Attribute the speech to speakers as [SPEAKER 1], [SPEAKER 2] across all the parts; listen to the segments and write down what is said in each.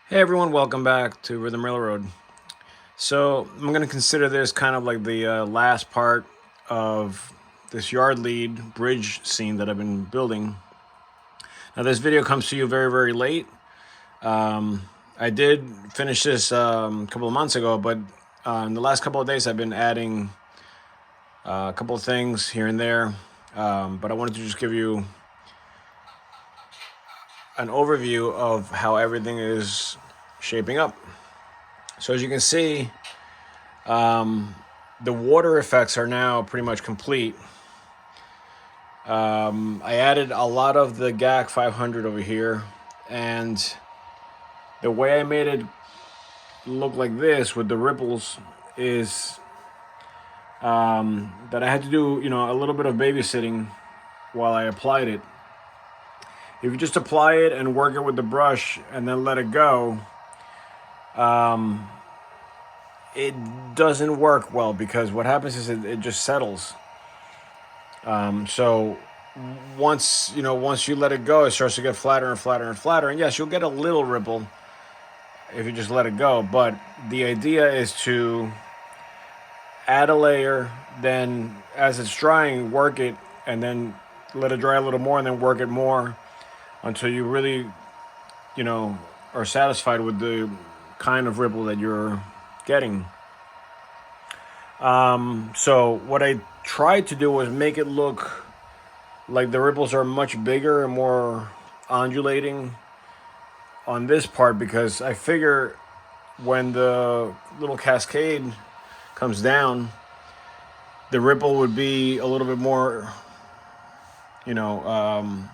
[SPEAKER 1] Hey everyone, welcome back to Rhythm Railroad. So I'm going to consider this kind of like the last part of this yard lead bridge scene that I've been building. Now this video comes to you very, very late. I did finish this a couple of months ago, but in the last couple of days I've been adding a couple of things here and there. But I wanted to just give you an overview of how everything is shaping up. So as you can see, the water effects are now pretty much complete. I added a lot of the GAC 500 over here, and the way I made it look like this with the ripples is that I had to do, a little bit of babysitting while I applied it. If you just apply it and work it with the brush and then let it go, it doesn't work well because what happens is it just settles. So once you let it go, it starts to get flatter and flatter and flatter. And yes, you'll get a little ripple if you just let it go. But the idea is to add a layer, then as it's drying, work it, and then let it dry a little more, and then work it more until you really, are satisfied with the kind of ripple that you're getting. So what I tried to do was make it look like the ripples are much bigger and more undulating on this part because I figure when the little cascade comes down, the ripple would be a little bit more, you know, um,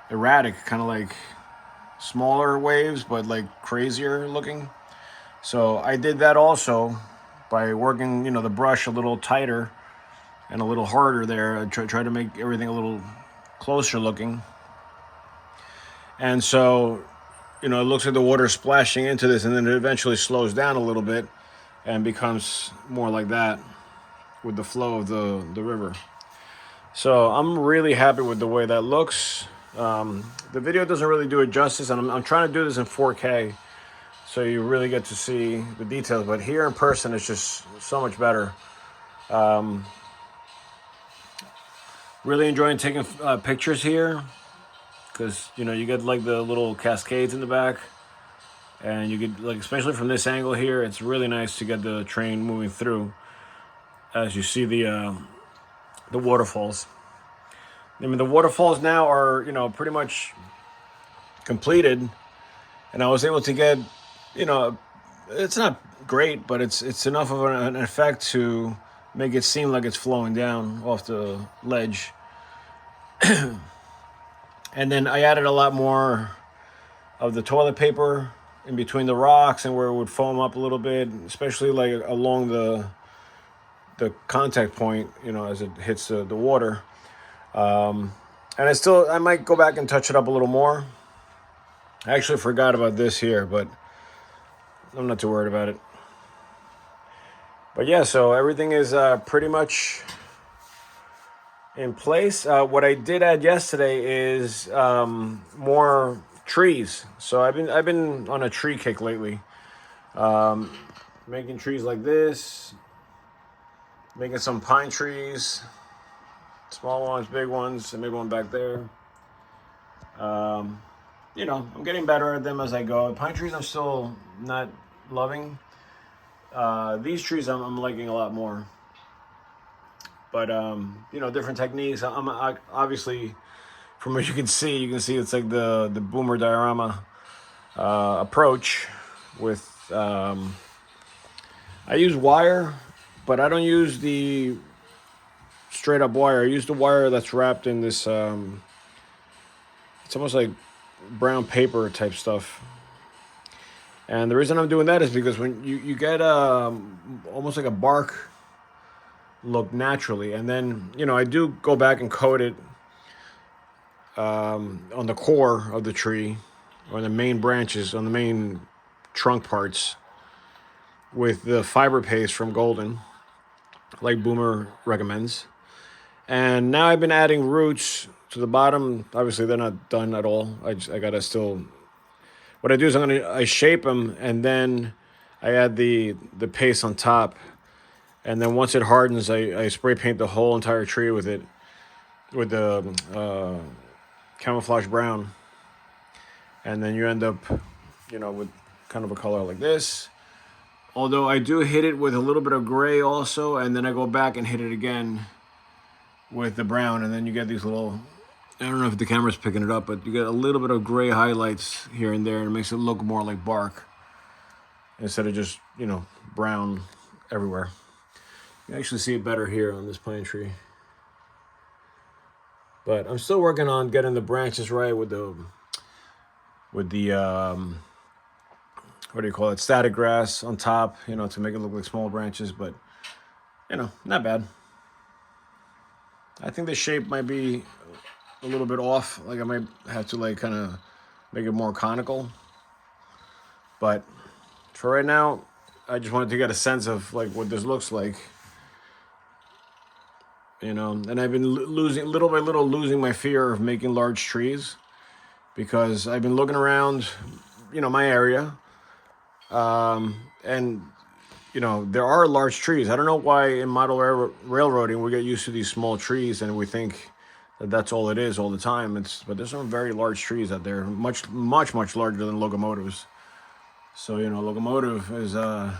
[SPEAKER 1] erratic, kind of like smaller waves, but like crazier looking. So I did that also by working, the brush a little tighter and a little harder there. I try to make everything a little closer looking. And so, it looks like the water splashing into this, and then it eventually slows down a little bit and becomes more like that with the flow of the river. So I'm really happy with the way that looks. The video doesn't really do it justice, and I'm trying to do this in 4K so you really get to see the details. But here in person, it's just so much better. Really enjoying taking pictures here because you get like the little cascades in the back, and you get like, especially from this angle here, it's really nice to get the train moving through as you see the waterfalls. I mean, the waterfalls now are pretty much completed, and I was able to get you know it's not great, but it's enough of an effect to make it seem like it's flowing down off the ledge. And then I added a lot more of the toilet paper in between the rocks and where it would foam up a little bit, especially like along the contact point, as it hits the water. And I might go back and touch it up a little more. I actually forgot about this here, but I'm not too worried about it. But yeah, so everything is pretty much in place. What I did add yesterday is more trees. So I've been on a tree kick lately, making trees like this, making some pine trees, small ones, big ones, and maybe one back there. I'm getting better at them as I go. Pine trees I'm still not loving. These trees I'm liking a lot more. But different techniques. Obviously, from what you can see it's like the boomer diorama approach with. I use wire, but I don't use the straight up wire. I use the wire that's wrapped in this. It's almost like brown paper type stuff. And the reason I'm doing that is because when you get almost like a bark look naturally, and then I do go back and coat it on the core of the tree, or the main branches, on the main trunk parts, with the fiber paste from Golden, like Boomer recommends. And now I've been adding roots to the bottom. Obviously, they're not done at all. I gotta still what I do is I shape them, and then I add the paste on top, and then once it hardens, I spray paint the whole entire tree with it, with the camouflage brown, and then you end up, with kind of a color like this. Although I do hit it with a little bit of gray also, and then I go back and hit it again with the brown, and then you get these little, I don't know if the camera's picking it up, but you get a little bit of gray highlights here and there, and it makes it look more like bark instead of just, brown everywhere. You actually see it better here on this pine tree. But I'm still working on getting the branches right with the what do you call it, static grass on top, to make it look like small branches, but, not bad. I think the shape might be a little bit off. Like I might have to kind of make it more conical. But for right now, I just wanted to get a sense of what this looks like. And I've been losing, little by little, losing my fear of making large trees, because I've been looking around, my area, and there are large trees. I don't know why in model railroading we get used to these small trees and we think that that's all it is all the time. But there's some very large trees out there, much larger than locomotives. So locomotive is about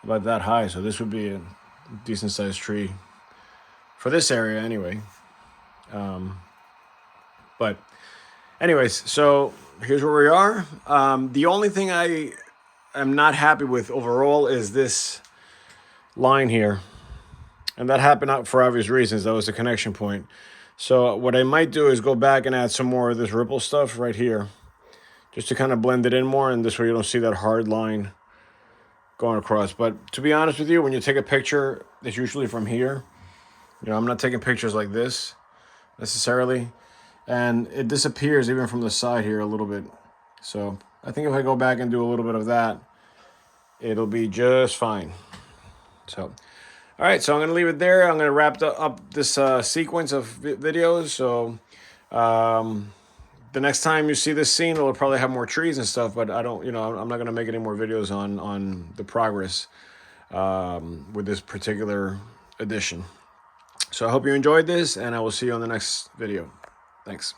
[SPEAKER 1] that high. So this would be a decent sized tree for this area anyway. But anyways, so here's where we are. The only thing I am not happy with overall is this line here. And that happened out for obvious reasons. That was the connection point. So what I might do is go back and add some more of this ripple stuff right here, just to kind of blend it in more, and this way you don't see that hard line going across. But to be honest with you, when you take a picture, it's usually from here. I'm not taking pictures like this necessarily, and it disappears even from the side here a little bit. So I think if I go back and do a little bit of that, it'll be just fine. So, all right, so I'm going to leave it there. I'm going to wrap up this sequence of videos. So the next time you see this scene, it'll probably have more trees and stuff, but I don't, I'm not going to make any more videos on the progress with this particular edition. So I hope you enjoyed this, and I will see you on the next video. Thanks.